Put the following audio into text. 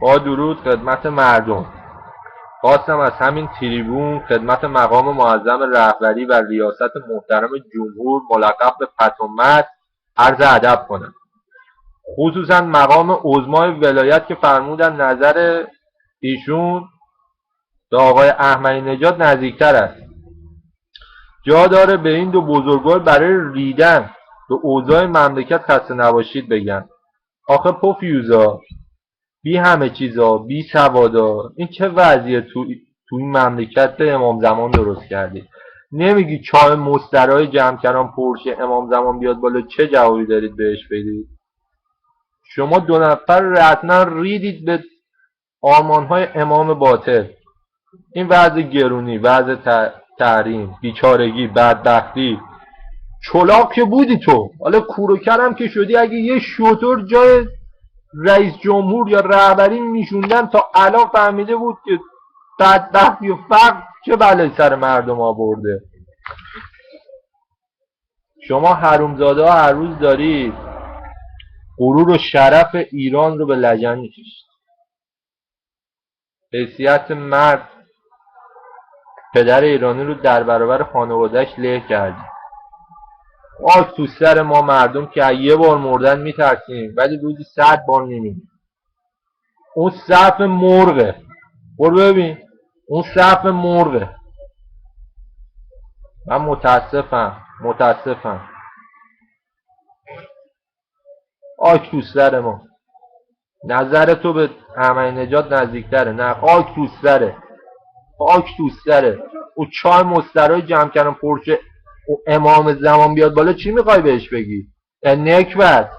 با درود خدمت مردم. خواستم از همین تریبون خدمت مقام معظم رهبری و ریاست محترم جمهور ملقب به پتومت عرض ادب کنم، خصوصا مقام عظمای ولایت که فرمودن نظر ایشون به آقای احمدی نژاد نزدیکتر است. جا داره به این دو بزرگوار برای ریدن به اوضاع مملکت خسته نباشید بگن. آخه پوفیوزا، بی همه چیزا، بی سوادا، این چه وضعیه تو این مملکت امام زمان درست کردی؟ نمیگی چای مسترهای جمع کردن پرشه امام زمان بیاد بالا، چه جوابی دارید بهش بدید؟ شما دو نفر رسما ریدید به آرمانهای امام باطل. این وضع گرونی، وضع تحریم، بیچارگی، بدبختی، چلاق که بودی تو، حالا کوروکرم که شدی، اگه یه شطور جای رئیس جمهور یا رهبری میشوندن تا الان فهمیده بود که بدبختی و فقر چه بلایی سر مردم آورده. شما حرومزاده ها هر روز دارید غرور و شرف ایران رو به لجن میکشید. حیثیت مرد پدر ایرانی رو در برابر خانوادهش له کردید. خاک تو سر ما مردم که یه بار مردن میترسیم ولی روزی 100 بار نمیمیریم. اون صف مرغه، برو ببین اون صف مرغه. من متاسفم خاک تو سر ما. نظر تو به احمدی نژاد نزدیکتره. نه، خاک تو سره. او چای مسترهای جمع کردن پرشه و امام زمان بیاد بالا چی میخوای بهش بگی؟ نکبت